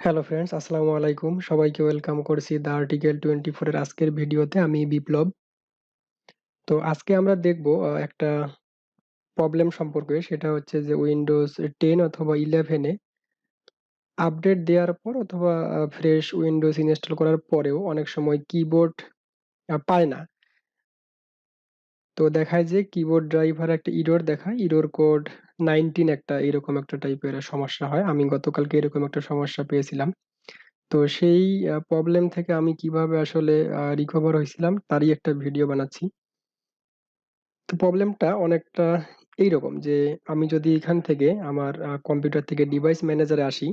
Hello friends, আসসালামু আলাইকুম। সবাইকে ওয়েলকাম করছি দ্য আর্টিকেল 24 এর আজকের ভিডিওতে। আমি বিপ্লব। তো আজকে আমরা দেখব একটা প্রবলেম সম্পর্কে। সেটা হচ্ছে যে উইন্ডোজ 10 অথবা 11 এ আপডেট দেওয়ার পর অথবা ফ্রেশ উইন্ডোজ ইনস্টল করার পরেও অনেক সময় কিবোর্ড পায় না। তো দেখায় যে কিবোর্ড ড্রাইভার একটা ইরর দেখায়, ইরর কোড 19 একটা এরকম একটা টাইপের সমস্যা হয়। আমি গতকালকে এরকম একটা সমস্যা পেয়েছিলাম। তো সেই প্রবলেম থেকে আমি কিভাবে আসলে রিকভার হয়েছিলাম তারই একটা ভিডিও বানাচ্ছি। তো প্রবলেমটা অনেকটা এইরকম যে আমি যদি এখান থেকে আমার কম্পিউটার থেকে ডিভাইস ম্যানেজারে আসি,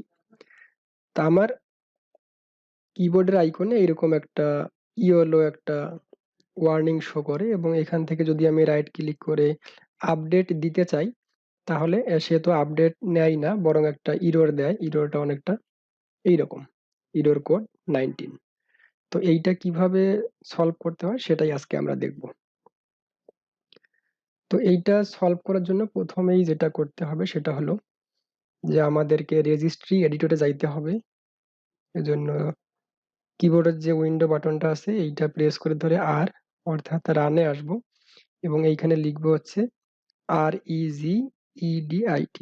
তা আমার কিবোর্ডের আইকনে এরকম একটা ইয়েলো একটা ওয়ার্নিং শো করে, এবং এখান থেকে যদি আমি রাইট ক্লিক করে আপডেট দিতে চাই, তাহলে সে তো আপডেট নেয় না, বরং একটা ইরর দেয়। ইররটা অনেকটা এইরকম, ইরর কোড 19। তো এইটা কিভাবে সলভ করতে হয় সেটাই আজকে আমরা দেখব। তো এইটা সলভ করার জন্য প্রথমেই যেটা করতে হবে সেটা হলো যে আমাদেরকে রেজিস্ট্রি এডিটরে যাইতে হবে। এজন্য কিবোর্ডের যে উইন্ডো বাটনটা আছে এইটা প্রেস করে ধরে আর অর্থাৎ রানে আসবো, এবং এইখানে লিখবো হচ্ছে REGEDIT,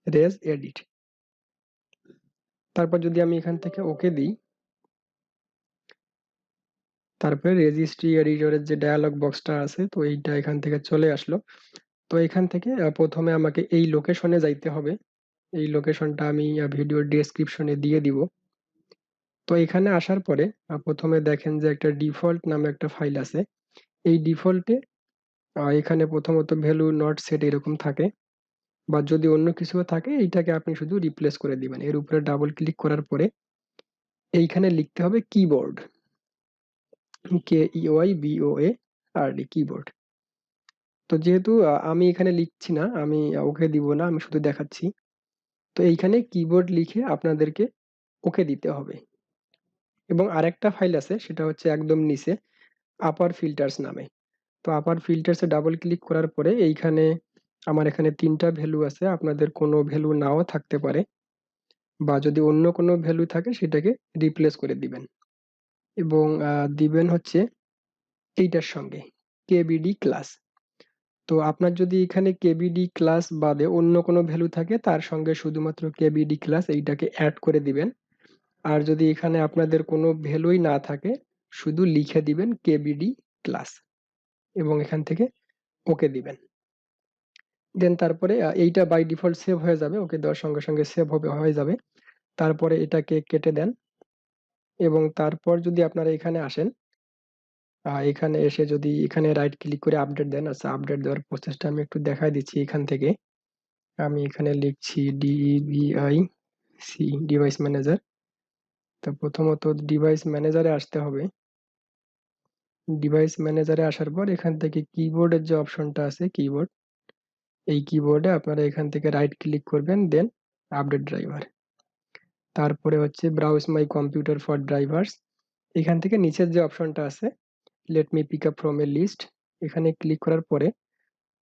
রেজ এডিট। তারপর যদি আমি এখান থেকে ওকে দিই, তারপরে রেজিস্ট্রি এডিটরের যে ডায়ালগ বক্সটা আছে, তো এইটা এখান থেকে চলে আসলো। তো এখান থেকে প্রথমে আমাকে এই লোকেশনে যাইতে হবে। এই লোকেশনটা আমি ভিডিওর ডেসক্রিপশনে দিয়ে দিব। তো এখানে আসার পরে প্রথমে দেখেন যে একটা ডিফল্ট নামে একটা ফাইল আছে। এই ডিফল্টে এখানে প্রথমত ভ্যালু নট সেট এরকম থাকে, বা যদি অন্য কিছু থাকে এইটাকে আপনি শুধু রিপ্লেস করে দিবেন। এর উপরে ডাবল ক্লিক করার পরে এইখানে লিখতে হবে কিবোর্ড, KEYBOARD, কিবোর্ড। তো যেহেতু আমি এখানে লিখছি না, আমি ওকে দিব না, আমি শুধু দেখাচ্ছি। তো এইখানে কিবোর্ড লিখে আপনাদেরকে ওকে দিতে হবে। এবং আরেকটা ফাইল আছে, সেটা হচ্ছে একদম নিচে, আপার ফিল্টার্স নামে। তো আপার ফিল্টার্সে ডাবল ক্লিক করার পরে এইখানে আমার এখানে 3টা ভ্যালু আছে। আপনাদের কোনো ভ্যালু নাও থাকতে পারে, বা যদি অন্য কোনো ভ্যালু থাকে সেটাকে রিপ্লেস করে দিবেন। এবং দিবেন হচ্ছে এইটার সঙ্গে কেবিডি ক্লাস। তো আপনার যদি এখানে কেবিডি ক্লাস বাদে অন্য কোনো ভ্যালু থাকে, তার সঙ্গে শুধুমাত্র কেবিডি ক্লাস এইটাকে অ্যাড করে দিবেন। আর যদি এখানে আপনাদের কোনো ভ্যালুই না থাকে, শুধু লিখে দিবেন কেবিডি ক্লাস, এবং এখান থেকে ওকে দিবেন। দেন তারপরে এইটা বাই ডিফল্ট সেভ হয়ে যাবে, ওকে দেওয়ার সঙ্গে সঙ্গে সেভ হয়ে যাবে। তারপরে এটাকে কেটে দেন, এবং তারপর যদি আপনারা এখানে আসেন, এখানে এসে যদি এখানে রাইট ক্লিক করে আপডেট দেন। আচ্ছা, আপডেট দেওয়ার প্রসেসটা আমি একটু দেখাই দিচ্ছি। এখান থেকে আমি এখানে লিখছি DEVIC, ডিভাইস ম্যানেজার। তো প্রথমত ডিভাইস ম্যানেজারে আসতে হবে। ডিভাইস ম্যানেজারে আসার পর এখান থেকে কিবোর্ডের যে অপশনটা আছে, কিবোর্ড, এই কিবোর্ডে আপনারা এখান থেকে রাইট ক্লিক করবেন, দেন আপডেট ড্রাইভার। তারপরে হচ্ছে browse my computer for drivers. এখান থেকে নিচের যে অপশনটা আছে, let me pick up from a list, এখানে ক্লিক করার পরে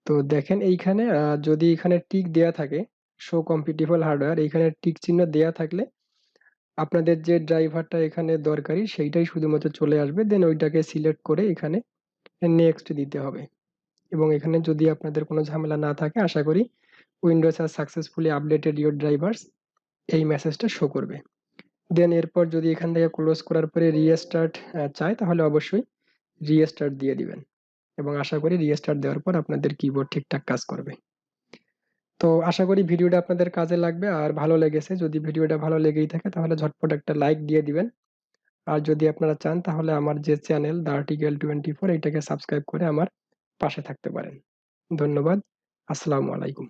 তো দেখেন এইখানে যদি এখানে টিক দেয়া থাকে, শো কম্পিটিবল হার্ডওয়্যার, এইখানে টিক চিহ্ন দেয়া থাকলে আপনাদের যে ড্রাইভারটা এখানে দরকারি সেইটাই শুধুমাত্র চলে আসবে। দেন ওইটাকে সিলেক্ট করে এখানে নেক্সট দিতে হবে। এবং এখানে যদি আপনাদের কোনো ঝামেলা না থাকে, আশা করি Windows has successfully updated your drivers, এই মেসেজটা শো করবে। দেন এরপর যদি এখান থেকে ক্লোজ করার পরে রিস্টার্ট চায়, তাহলে অবশ্যই রিস্টার্ট দিয়ে দিবেন, এবং আশা করি রিস্টার্ট দেওয়ার পর আপনাদের কিবোর্ড ঠিকঠাক কাজ করবে। তো আশা করি ভিডিওটা আপনাদের কাজে লাগবে আর ভালো লেগেছে। যদি ভিডিওটা ভালো লেগেই থাকে তাহলে ঝটপট একটা লাইক দিয়ে দিবেন। আর যদি আপনারা চান তাহলে আমার যে চ্যানেল দ্য আর্টিকেল 24, এটাকে সাবস্ক্রাইব করে আমার পাশে থাকতে পারেন। ধন্যবাদ। আসসালামু আলাইকুম।